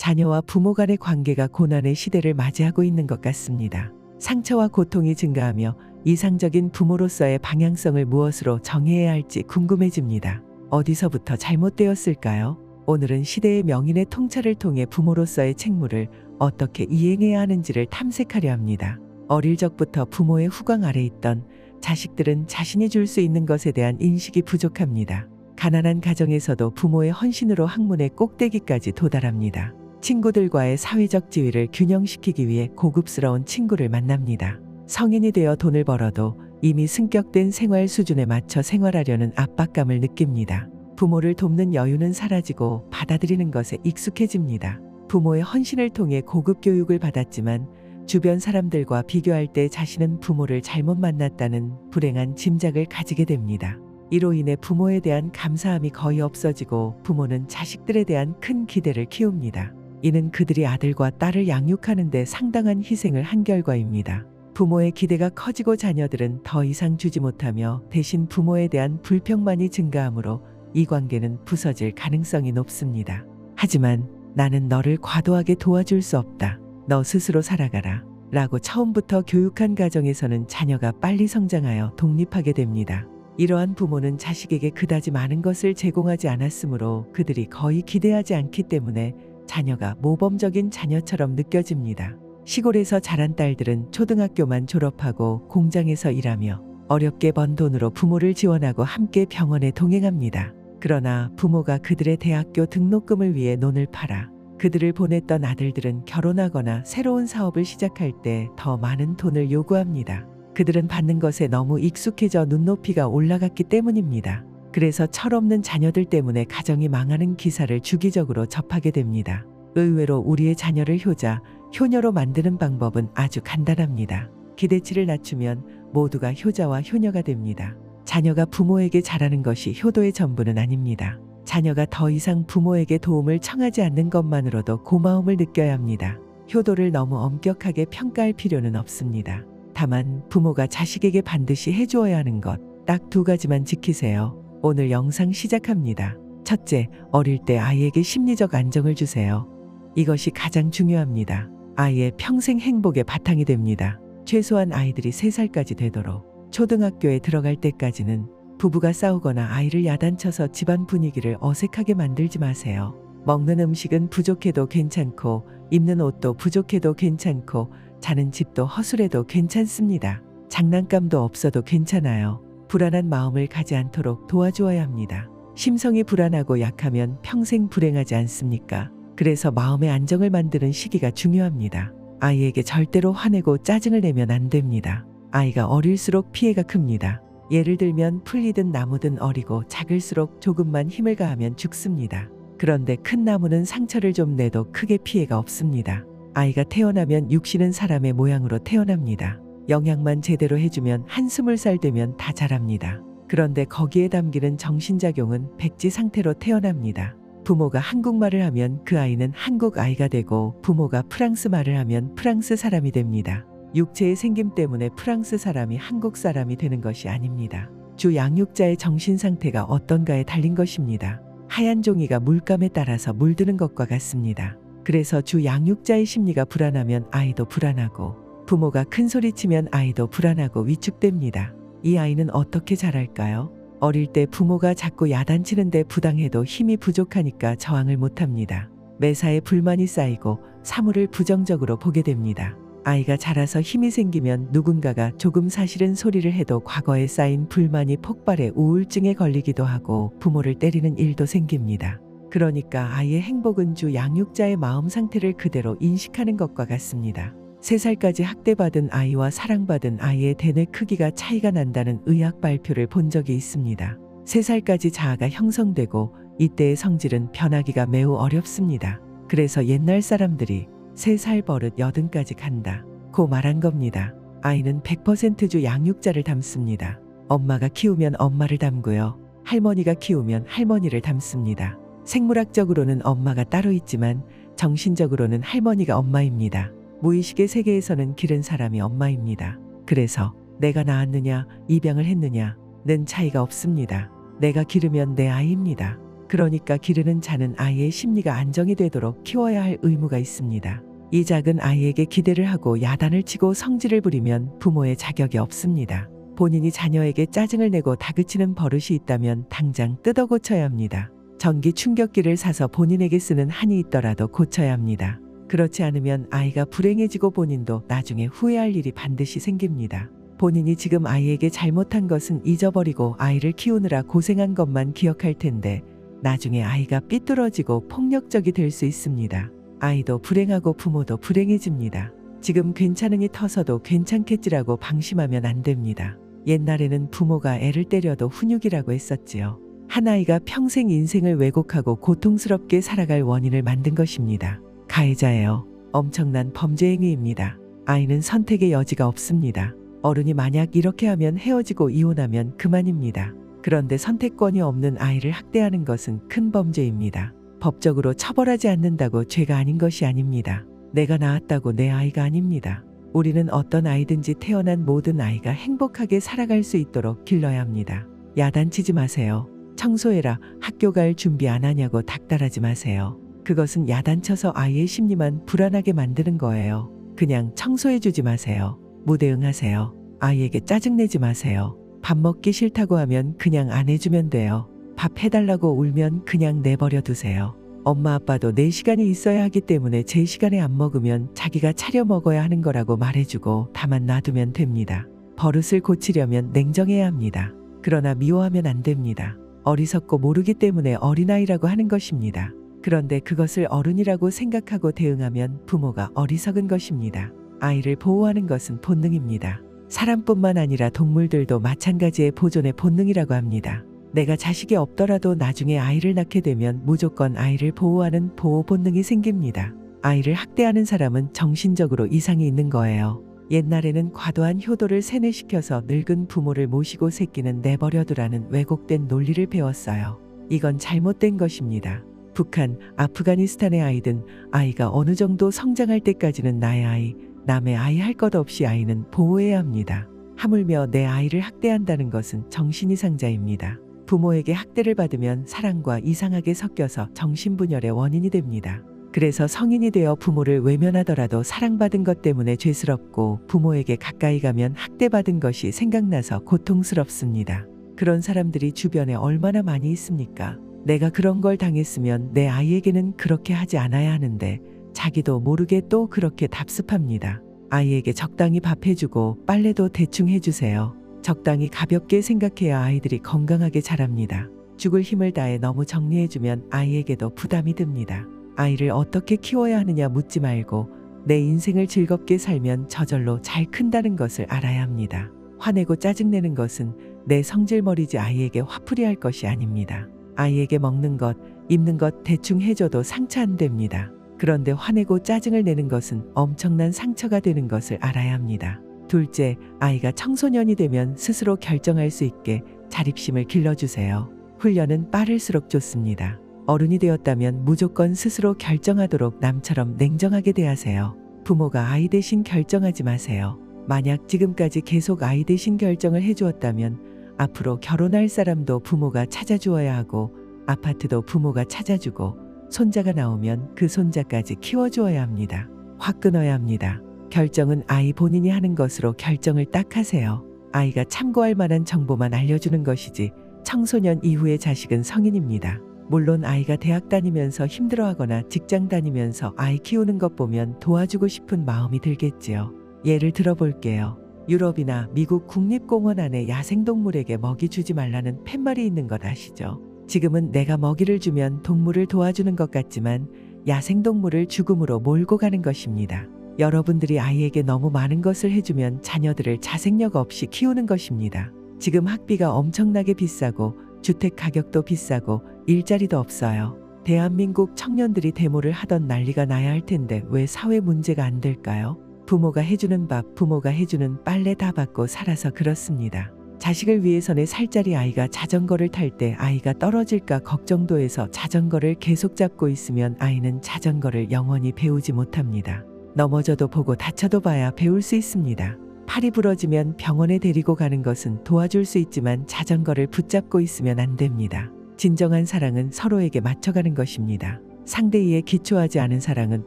자녀와 부모 간의 관계가 고난의 시대를 맞이하고 있는 것 같습니다. 상처와 고통이 증가하며 이상적인 부모로서의 방향성을 무엇으로 정해야 할지 궁금해집니다. 어디서부터 잘못되었을까요? 오늘은 시대의 명인의 통찰을 통해 부모로서의 책무를 어떻게 이행해야 하는지를 탐색하려 합니다. 어릴 적부터 부모의 후광 아래 있던 자식들은 자신이 줄 수 있는 것에 대한 인식이 부족합니다. 가난한 가정에서도 부모의 헌신으로 학문의 꼭대기까지 도달합니다. 친구들과의 사회적 지위를 균형시키기 위해 고급스러운 친구를 만납니다. 성인이 되어 돈을 벌어도 이미 승격된 생활 수준에 맞춰 생활하려는 압박감을 느낍니다. 부모를 돕는 여유는 사라지고 받아들이는 것에 익숙해집니다. 부모의 헌신을 통해 고급 교육을 받았지만 주변 사람들과 비교할 때 자신은 부모를 잘못 만났다는 불행한 짐작을 가지게 됩니다. 이로 인해 부모에 대한 감사함이 거의 없어지고 부모는 자식들에 대한 큰 기대를 키웁니다. 이는 그들이 아들과 딸을 양육하는 데 상당한 희생을 한 결과입니다. 부모의 기대가 커지고 자녀들은 더 이상 주지 못하며 대신 부모에 대한 불평만이 증가하므로 이 관계는 부서질 가능성이 높습니다. 하지만 나는 너를 과도하게 도와줄 수 없다. 너 스스로 살아가라. 라고 처음부터 교육한 가정에서는 자녀가 빨리 성장하여 독립하게 됩니다. 이러한 부모는 자식에게 그다지 많은 것을 제공하지 않았으므로 그들이 거의 기대하지 않기 때문에 자녀가 모범적인 자녀처럼 느껴집니다. 시골에서 자란 딸들은 초등학교만 졸업하고 공장에서 일하며 어렵게 번 돈으로 부모를 지원하고 함께 병원에 동행합니다. 그러나 부모가 그들의 대학교 등록금을 위해 논을 팔아 그들을 보냈던 아들들은 결혼하거나 새로운 사업을 시작할 때 더 많은 돈을 요구합니다. 그들은 받는 것에 너무 익숙해져 눈높이가 올라갔기 때문입니다. 그래서 철없는 자녀들 때문에 가정이 망하는 기사를 주기적으로 접하게 됩니다. 의외로 우리의 자녀를 효자, 효녀로 만드는 방법은 아주 간단합니다. 기대치를 낮추면 모두가 효자와 효녀가 됩니다. 자녀가 부모에게 잘하는 것이 효도의 전부는 아닙니다. 자녀가 더 이상 부모에게 도움을 청하지 않는 것만으로도 고마움을 느껴야 합니다. 효도를 너무 엄격하게 평가할 필요는 없습니다. 다만 부모가 자식에게 반드시 해주어야 하는 것, 딱 2가지만 지키세요. 오늘 영상 시작합니다. 첫째, 어릴 때 아이에게 심리적 안정을 주세요. 이것이 가장 중요합니다. 아이의 평생 행복의 바탕이 됩니다. 최소한 아이들이 3살까지 되도록 초등학교에 들어갈 때까지는 부부가 싸우거나 아이를 야단쳐서 집안 분위기를 어색하게 만들지 마세요. 먹는 음식은 부족해도 괜찮고 입는 옷도 부족해도 괜찮고 자는 집도 허술해도 괜찮습니다. 장난감도 없어도 괜찮아요. 불안한 마음을 가지 않도록 도와주어야 합니다. 심성이 불안하고 약하면 평생 불행하지 않습니까? 그래서 마음의 안정을 만드는 시기가 중요합니다. 아이에게 절대로 화내고 짜증을 내면 안 됩니다. 아이가 어릴수록 피해가 큽니다. 예를 들면 풀이든 나무든 어리고 작을수록 조금만 힘을 가하면 죽습니다. 그런데 큰 나무는 상처를 좀 내도 크게 피해가 없습니다. 아이가 태어나면 육신은 사람의 모양으로 태어납니다. 영양만 제대로 해주면 한 20살 되면 다 자랍니다. 그런데 거기에 담기는 정신작용은 백지 상태로 태어납니다. 부모가 한국말을 하면 그 아이는 한국 아이가 되고 부모가 프랑스 말을 하면 프랑스 사람이 됩니다. 육체의 생김 때문에 프랑스 사람이 한국 사람이 되는 것이 아닙니다. 주 양육자의 정신 상태가 어떤가에 달린 것입니다. 하얀 종이가 물감에 따라서 물드는 것과 같습니다. 그래서 주 양육자의 심리가 불안하면 아이도 불안하고 부모가 큰 소리치면 아이도 불안하고 위축됩니다. 이 아이는 어떻게 자랄까요? 어릴 때 부모가 자꾸 야단치는데 부당해도 힘이 부족하니까 저항을 못합니다. 매사에 불만이 쌓이고 사물을 부정적으로 보게 됩니다. 아이가 자라서 힘이 생기면 누군가가 조금 사실은 소리를 해도 과거에 쌓인 불만이 폭발해 우울증에 걸리기도 하고 부모를 때리는 일도 생깁니다. 그러니까 아이의 행복은 주 양육자의 마음 상태를 그대로 인식하는 것과 같습니다. 3살까지 학대받은 아이와 사랑받은 아이의 대뇌 크기가 차이가 난다는 의학 발표를 본 적이 있습니다. 3살까지 자아가 형성되고 이때의 성질은 변하기가 매우 어렵습니다. 그래서 옛날 사람들이 3살 버릇 80까지 간다 고 말한 겁니다. 아이는 100% 양육자를 닮습니다. 엄마가 키우면 엄마를 닮고요. 할머니가 키우면 할머니를 닮습니다. 생물학적으로는 엄마가 따로 있지만 정신적으로는 할머니가 엄마입니다. 무의식의 세계에서는 기른 사람이 엄마입니다. 그래서 내가 낳았느냐 입양을 했느냐는 차이가 없습니다. 내가 기르면 내 아이입니다. 그러니까 기르는 자는 아이의 심리가 안정이 되도록 키워야 할 의무가 있습니다. 이 작은 아이에게 기대를 하고 야단을 치고 성질을 부리면 부모의 자격이 없습니다. 본인이 자녀에게 짜증을 내고 다그치는 버릇이 있다면 당장 뜯어 고쳐야 합니다. 전기 충격기를 사서 본인에게 쓰는 한이 있더라도 고쳐야 합니다. 그렇지 않으면 아이가 불행해지고 본인도 나중에 후회할 일이 반드시 생깁니다. 본인이 지금 아이에게 잘못한 것은 잊어버리고 아이를 키우느라 고생한 것만 기억할 텐데 나중에 아이가 삐뚤어지고 폭력적이 될 수 있습니다. 아이도 불행하고 부모도 불행해집니다. 지금 괜찮으니 터서도 괜찮겠지라고 방심하면 안 됩니다. 옛날에는 부모가 애를 때려도 훈육이라고 했었지요. 한 아이가 평생 인생을 왜곡하고 고통스럽게 살아갈 원인을 만든 것입니다. 가해자예요. 엄청난 범죄 행위입니다. 아이는 선택의 여지가 없습니다. 어른이 만약 이렇게 하면 헤어지고 이혼하면 그만입니다. 그런데 선택권이 없는 아이를 학대하는 것은 큰 범죄입니다. 법적으로 처벌하지 않는다고 죄가 아닌 것이 아닙니다. 내가 낳았다고 내 아이가 아닙니다. 우리는 어떤 아이든지 태어난 모든 아이가 행복하게 살아갈 수 있도록 길러야 합니다. 야단치지 마세요. 청소해라. 학교 갈 준비 안 하냐고 닥달하지 마세요. 그것은 야단쳐서 아이의 심리만 불안하게 만드는 거예요. 그냥 청소해주지 마세요. 무대응하세요. 아이에게 짜증내지 마세요. 밥 먹기 싫다고 하면 그냥 안 해주면 돼요. 밥 해달라고 울면 그냥 내버려 두세요. 엄마 아빠도 내 시간이 있어야 하기 때문에 제 시간에 안 먹으면 자기가 차려 먹어야 하는 거라고 말해주고 다만 놔두면 됩니다. 버릇을 고치려면 냉정해야 합니다. 그러나 미워하면 안 됩니다. 어리석고 모르기 때문에 어린아이라고 하는 것입니다. 그런데 그것을 어른이라고 생각하고 대응하면 부모가 어리석은 것입니다. 아이를 보호하는 것은 본능입니다. 사람뿐만 아니라 동물들도 마찬가지의 보존의 본능이라고 합니다. 내가 자식이 없더라도 나중에 아이를 낳게 되면 무조건 아이를 보호하는 보호 본능이 생깁니다. 아이를 학대하는 사람은 정신적으로 이상이 있는 거예요. 옛날에는 과도한 효도를 세뇌시켜서 늙은 부모를 모시고 새끼는 내버려두라는 왜곡된 논리를 배웠어요. 이건 잘못된 것입니다. 북한, 아프가니스탄의 아이든 아이가 어느 정도 성장할 때까지는 나의 아이, 남의 아이 할 것 없이 아이는 보호해야 합니다. 하물며 내 아이를 학대한다는 것은 정신이상자입니다. 부모에게 학대를 받으면 사랑과 이상하게 섞여서 정신분열의 원인이 됩니다. 그래서 성인이 되어 부모를 외면하더라도 사랑받은 것 때문에 죄스럽고 부모에게 가까이 가면 학대받은 것이 생각나서 고통스럽습니다. 그런 사람들이 주변에 얼마나 많이 있습니까? 내가 그런 걸 당했으면 내 아이에게는 그렇게 하지 않아야 하는데 자기도 모르게 또 그렇게 답습합니다. 아이에게 적당히 밥 해주고 빨래도 대충 해주세요. 적당히 가볍게 생각해야 아이들이 건강하게 자랍니다. 죽을 힘을 다해 너무 정리해주면 아이에게도 부담이 듭니다. 아이를 어떻게 키워야 하느냐 묻지 말고 내 인생을 즐겁게 살면 저절로 잘 큰다는 것을 알아야 합니다. 화내고 짜증내는 것은 내 성질머리지 아이에게 화풀이할 것이 아닙니다. 아이에게 먹는 것, 입는 것 대충 해줘도 상처 안 됩니다. 그런데 화내고 짜증을 내는 것은 엄청난 상처가 되는 것을 알아야 합니다. 둘째, 아이가 청소년이 되면 스스로 결정할 수 있게 자립심을 길러주세요. 훈련은 빠를수록 좋습니다. 어른이 되었다면 무조건 스스로 결정하도록 남처럼 냉정하게 대하세요. 부모가 아이 대신 결정하지 마세요. 만약 지금까지 계속 아이 대신 결정을 해주었다면 앞으로 결혼할 사람도 부모가 찾아주어야 하고 아파트도 부모가 찾아주고 손자가 나오면 그 손자까지 키워주어야 합니다. 확 끊어야 합니다. 결정은 아이 본인이 하는 것으로 결정을 딱 하세요. 아이가 참고할 만한 정보만 알려주는 것이지 청소년 이후의 자식은 성인입니다. 물론 아이가 대학 다니면서 힘들어하거나 직장 다니면서 아이 키우는 것 보면 도와주고 싶은 마음이 들겠지요. 예를 들어볼게요. 유럽이나 미국 국립공원 안에 야생동물에게 먹이 주지 말라는 팻말이 있는 것 아시죠? 지금은 내가 먹이를 주면 동물을 도와주는 것 같지만 야생동물을 죽음으로 몰고 가는 것입니다. 여러분들이 아이에게 너무 많은 것을 해주면 자녀들을 자생력 없이 키우는 것입니다. 지금 학비가 엄청나게 비싸고 주택 가격도 비싸고 일자리도 없어요. 대한민국 청년들이 데모를 하던 난리가 나야 할 텐데 왜 사회 문제가 안 될까요? 부모가 해주는 밥, 부모가 해주는 빨래 다 받고 살아서 그렇습니다. 자식을 위해서 내 살짜리 아이가 자전거를 탈 때 아이가 떨어질까 걱정도 해서 자전거를 계속 잡고 있으면 아이는 자전거를 영원히 배우지 못합니다. 넘어져도 보고 다쳐도 봐야 배울 수 있습니다. 팔이 부러지면 병원에 데리고 가는 것은 도와줄 수 있지만 자전거를 붙잡고 있으면 안 됩니다. 진정한 사랑은 서로에게 맞춰가는 것입니다. 상대 이에 기초하지 않은 사랑은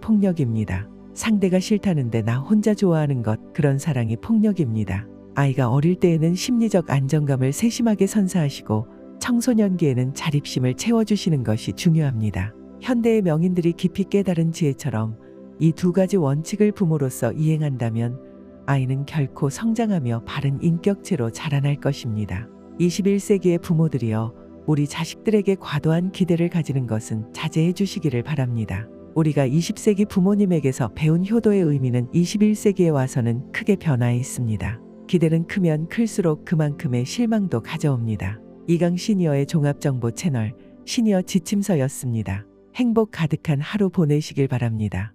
폭력입니다. 상대가 싫다는데 나 혼자 좋아하는 것, 그런 사랑이 폭력입니다. 아이가 어릴 때에는 심리적 안정감을 세심하게 선사하시고 청소년기에는 자립심을 채워주시는 것이 중요합니다. 현대의 명인들이 깊이 깨달은 지혜처럼 이 두 가지 원칙을 부모로서 이행한다면 아이는 결코 성장하며 바른 인격체로 자라날 것입니다. 21세기의 부모들이여, 우리 자식들에게 과도한 기대를 가지는 것은 자제해 주시기를 바랍니다. 우리가 20세기 부모님에게서 배운 효도의 의미는 21세기에 와서는 크게 변화해 있습니다. 기대는 크면 클수록 그만큼의 실망도 가져옵니다. 이강 시니어의 종합정보 채널 시니어 지침서였습니다. 행복 가득한 하루 보내시길 바랍니다.